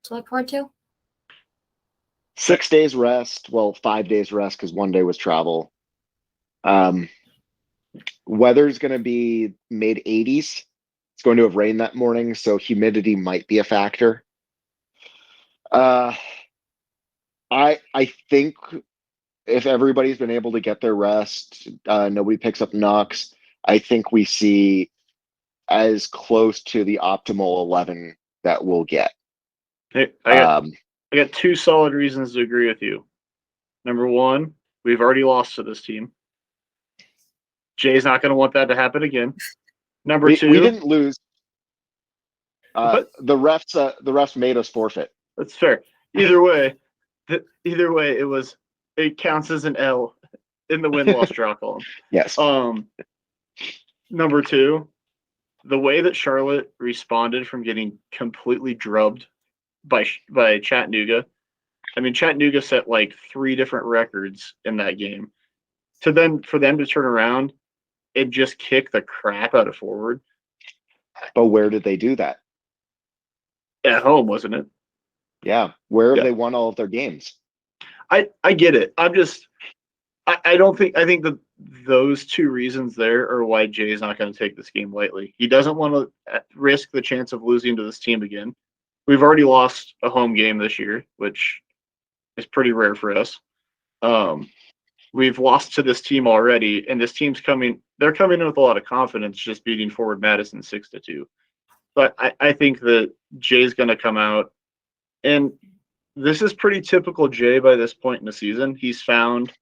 to look forward to? 6 days rest. Well, 5 days rest because 1 day was travel. Weather's going to be mid 80s. It's going to have rained that morning, so humidity might be a factor. I think if everybody's been able to get their rest, nobody picks up knocks, I think we see as close to the optimal 11 that we'll get. Hey, I got 2 solid reasons to agree with you. Number 1, we've already lost to this team. Jay's not going to want that to happen again. Number 2, we didn't lose. The refs made us forfeit. That's fair. Either way, it counts as an L in the win-loss draw column. Yes. Number 2, the way that Charlotte responded from getting completely drubbed by Chattanooga. I mean, Chattanooga set like 3 different records in that game. For them to turn around and just kick the crap out of Forward. But where did they do that? At home, wasn't it? Yeah. Where have they won all of their games? I get it. I think that those 2 reasons there are why Jay's not going to take this game lightly. He doesn't want to risk the chance of losing to this team again. We've already lost a home game this year, which is pretty rare for us. We've lost to this team already, and this team's they're coming in with a lot of confidence, just beating Forward Madison 6-2. But I think that Jay's going to come out, and this is pretty typical Jay by this point in the season. He's found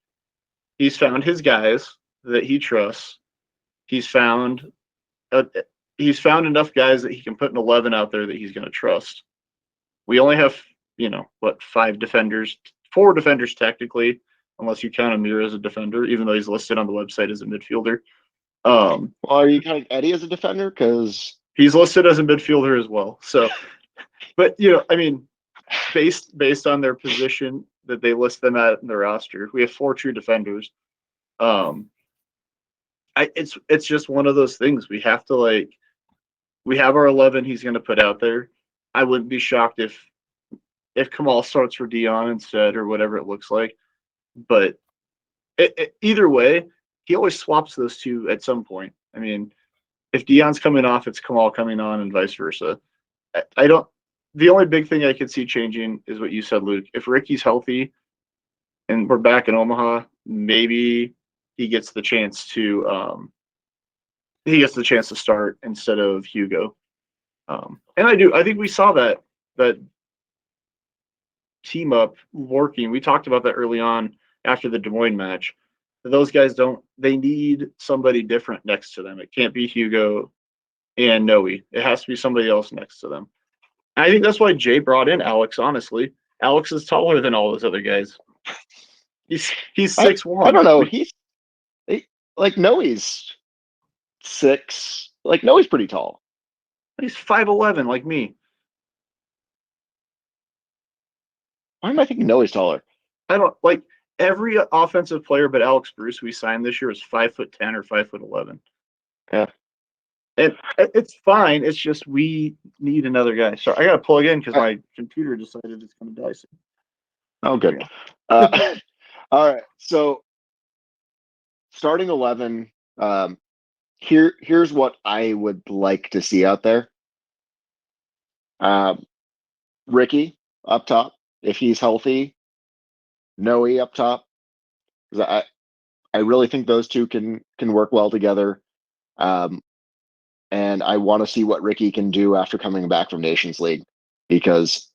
his guys that he trusts. He's found enough guys that he can put an 11 out there that he's going to trust. We only have, 4 defenders technically, unless you count Amir as a defender, even though he's listed on the website as a midfielder. Well, are you counting Eddie as a defender? Because he's listed as a midfielder as well. So, but based on their position that they list them at in the roster, we have 4 true defenders. It's just one of those things. We have to we have our 11 he's going to put out there. I wouldn't be shocked if Kamal starts for Dion instead or whatever it looks like. But either way, he always swaps those two at some point. I mean, if Dion's coming off, it's Kamal coming on, and vice versa. The only big thing I could see changing is what you said, Luke. If Ricky's healthy and we're back in Omaha, maybe he gets the chance to start instead of Hugo. And I think we saw that team up working. We talked about that early on after the Des Moines match. Those guys they need somebody different next to them. It can't be Hugo and Noe. It has to be somebody else next to them. And I think that's why Jay brought in Alex, honestly. Alex is taller than all those other guys. He's 6'1". I don't know. Noe's 6. Noe's pretty tall. He's 5'11", like me. Why am I thinking Noe's taller? I don't every offensive player but Alex Bruce we signed this year is 5'10" or 5'11". Yeah. And it's fine. It's just we need another guy. So I got to plug in because my computer decided it's going to die soon. Oh, good. All right. So starting 11, here's what I would like to see out there. Ricky up top, if he's healthy. Noe up top. I really think those two can work well together. And I want to see what Ricky can do after coming back from Nations League, because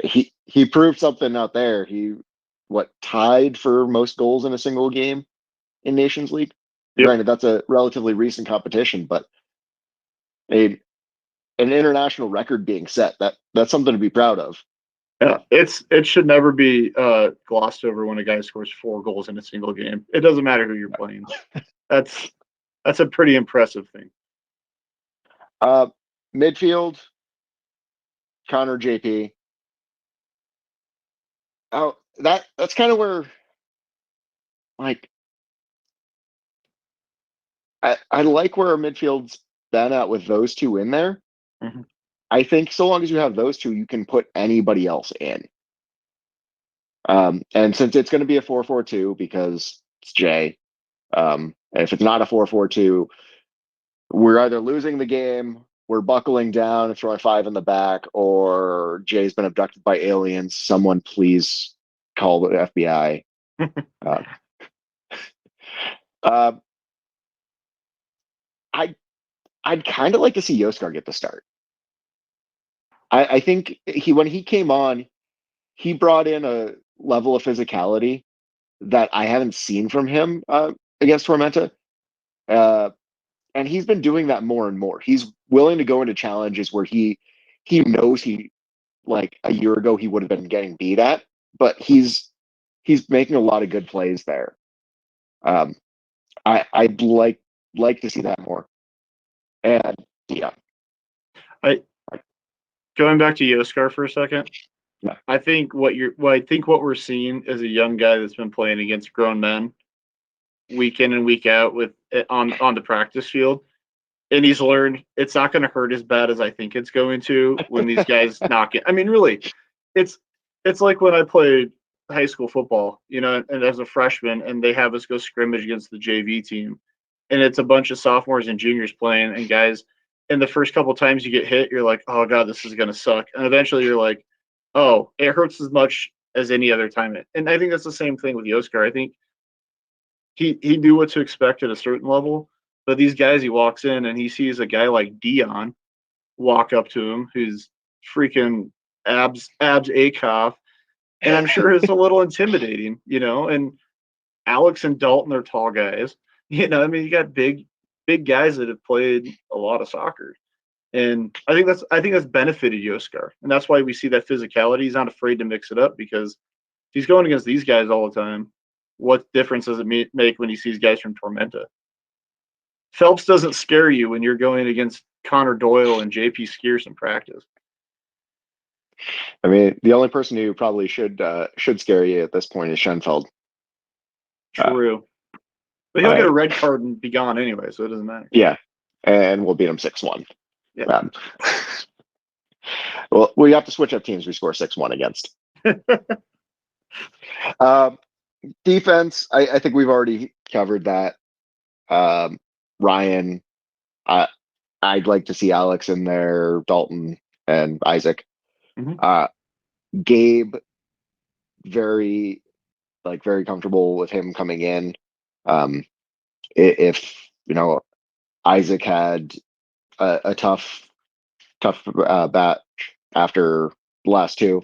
he proved something out there. He tied for most goals in a single game in Nations League. Yep. Granted, that's a relatively recent competition, but an international record being set, that's something to be proud of. Yeah, it should never be glossed over when a guy scores 4 goals in a single game. It doesn't matter who you're playing. That's a pretty impressive thing. Midfield, Connor, JP. Oh, that's kind of where, I like where our midfield's been at with those two in there. Mm-hmm. I think so long as you have those two, you can put anybody else in. And since it's going to be a 4-4-2 because it's Jay, and if it's not a 4-4-2, we're either losing the game, we're buckling down and throwing 5 in the back, or Jay's been abducted by aliens. Someone please call the FBI. I'd kind of like to see Yoskar get the start. I think when he came on, he brought in a level of physicality that I haven't seen from him against Tormenta. And he's been doing that more and more. He's willing to go into challenges where he knows a year ago he would have been getting beat at, but he's making a lot of good plays there. I'd like to see that more. And yeah. Going back to Yoskar for a second, yeah. I think what we're seeing is a young guy that's been playing against grown men week in and week out on the practice field, and he's learned it's not going to hurt as bad as I think it's going to when these guys knock it. I mean, really, it's like when I played high school football, and as a freshman, and they have us go scrimmage against the JV team, and it's a bunch of sophomores and juniors playing, and guys. And the first couple times you get hit, you're like, oh, God, this is going to suck. And eventually you're like, oh, it hurts as much as any other time. And I think that's the same thing with Yoskar. I think he knew what to expect at a certain level. But these guys, he walks in and he sees a guy like Dion walk up to him who's freaking abs Akoff, and I'm sure it's a little intimidating, and Alex and Dalton are tall guys. I mean, you got big guys that have played a lot of soccer. And I think that's benefited Yoskar. And that's why we see that physicality. He's not afraid to mix it up because he's going against these guys all the time. What difference does it make when he sees guys from Tormenta? Phelps doesn't scare you when you're going against Connor Doyle and JP Skeers in practice. I mean, the only person who probably should scare you at this point is Schoenfeld. True. But he'll get a red card and be gone anyway, so it doesn't matter. Yeah, and we'll beat him 6-1. Yeah. Well, we have to switch up teams we score 6-1 against. Defense, I think we've already covered that. Ryan, I'd like to see Alex in there, Dalton, and Isaac. Mm-hmm. Gabe, very comfortable with him coming in. If Isaac had a tough batch after the last two,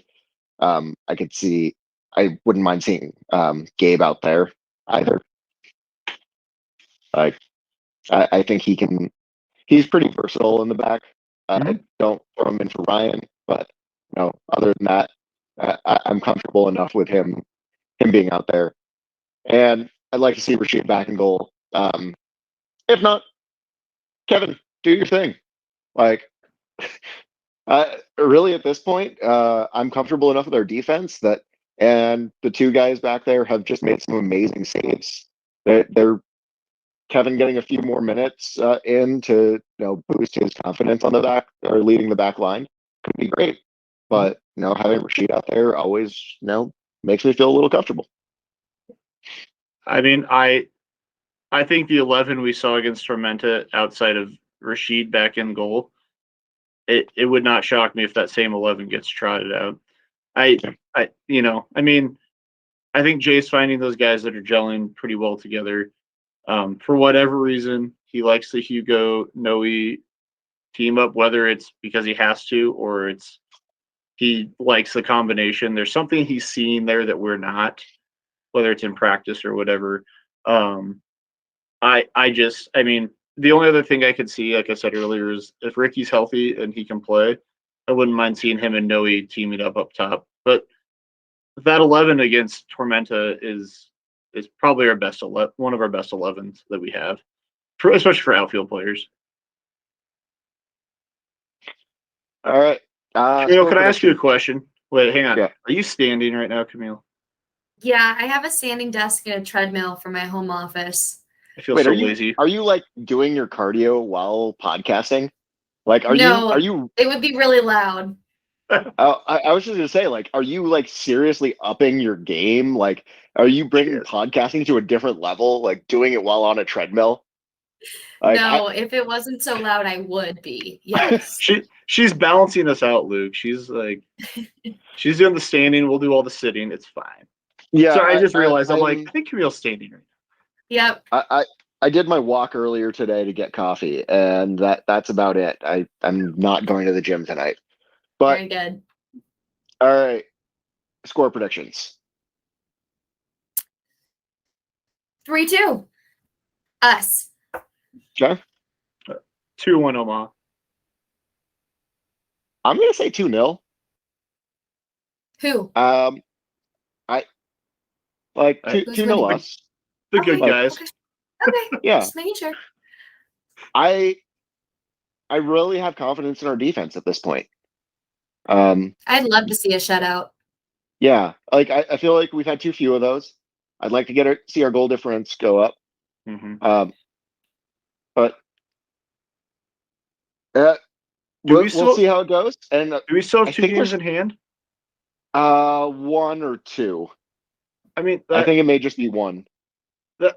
I wouldn't mind seeing Gabe out there either. I think he's pretty versatile in the back. Mm-hmm. I don't throw him in for Ryan, but other than that, I'm comfortable enough with him being out there. And I'd like to see Rashid back in goal. If not, Kevin, do your thing. Really at this point, I'm comfortable enough with our defense and the two guys back there have just made some amazing saves. They're Kevin getting a few more minutes in to boost his confidence on the back or leading the back line could be great. But having Rashid out there always makes me feel a little comfortable. I mean, I think the 11 we saw against Tormenta outside of Rashid back in goal, it would not shock me if that same 11 gets trotted out. I think Jay's finding those guys that are gelling pretty well together. For whatever reason, he likes the Hugo Noe team up, whether it's because he has to or he likes the combination. There's something he's seeing there that we're not, whether it's in practice or whatever. The only other thing I could see, like I said earlier, is if Ricky's healthy and he can play, I wouldn't mind seeing him and Noe teaming up top. But that 11 against Tormenta is probably our best one of our best 11s that we have, especially for outfield players. All right. Camille, can I ask you a question? Wait, hang on. Yeah. Are you standing right now, Camille? Yeah, I have a standing desk and a treadmill for my home office. I feel so lazy. Are you doing your cardio while podcasting? It would be really loud. I was just gonna say, are you seriously upping your game? Are you bringing podcasting to a different level? Doing it while on a treadmill? If it wasn't so loud, I would be. Yes. She's balancing us out, Luke. She's she's doing the standing. We'll do all the sitting. It's fine. Yeah. Sorry, I just realized. I think Camille's standing right now. Yep. I did my walk earlier today to get coffee, and that's about it. I'm not going to the gym tonight. But very good. All right. Score predictions. 3-2. Us. Okay. 2-1 Omaha. I'm gonna say 2-0. Who? I 2-0 us. The good guys. Okay. Yeah. Just making sure. I really have confidence in our defense at this point. I'd love to see a shutout. Yeah, I feel like we've had too few of those. I'd like to see our goal difference go up. Mm-hmm. But we'll see how it goes. And do we still have 2 games in hand? 1 or 2. I mean, I think it may just be 1.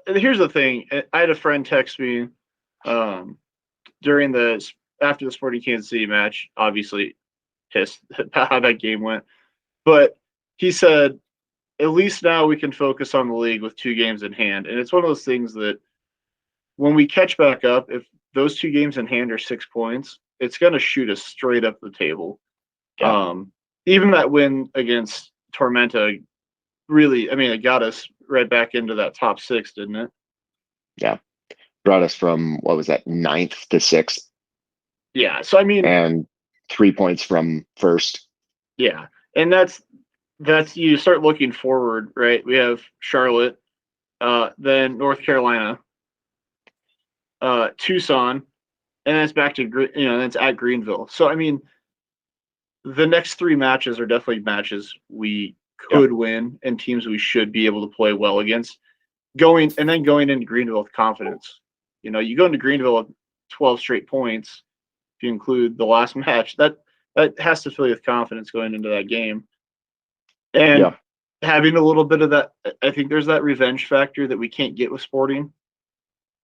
Here's the thing. I had a friend text me after the Sporting Kansas City match. Obviously, pissed about how that game went, but he said, "At least now we can focus on the league with 2 games in hand." And it's one of those things that when we catch back up, if those 2 games in hand are 6 points, it's going to shoot us straight up the table. Yeah. even that win against Tormenta really, I mean, it got us right back into that top 6, didn't it? Yeah. Brought us from, what was that, 9th to 6th, Yeah. So I mean, and 3 points from first. yeah, and that's you start looking forward, right? We have Charlotte, then North Carolina, Tucson, and then it's back to then it's at Greenville. So I mean, the next 3 matches are definitely matches we could win and teams we should be able to play well against. Going into Greenville with confidence. You go into Greenville with 12 straight points. If you include the last match, that has to fill you with confidence going into that game. And having a little bit of that, I think there's that revenge factor that we can't get with Sporting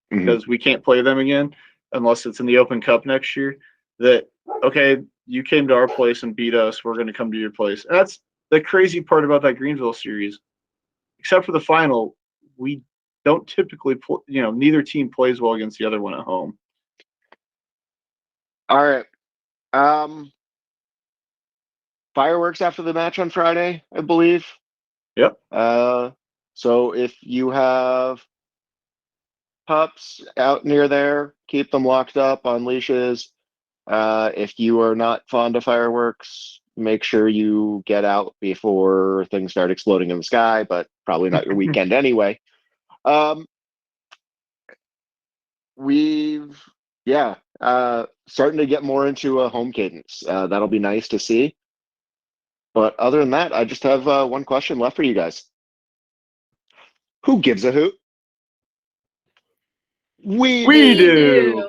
because we can't play them again unless it's in the Open Cup next year. That, okay, you came to our place and beat us, we're going to come to your place. And that's the crazy part about that Greenville series. Except for the final, we don't typically, neither team plays well against the other one at home. All right. Fireworks after the match on Friday, I believe. Yep. So if you have pups out near there, keep them locked up on leashes. If you are not fond of fireworks, make sure you get out before things start exploding in the sky, but probably not your weekend anyway. Starting to get more into a home cadence. That'll be nice to see. But other than that, I just have one question left for you guys. Who gives a hoot? We do.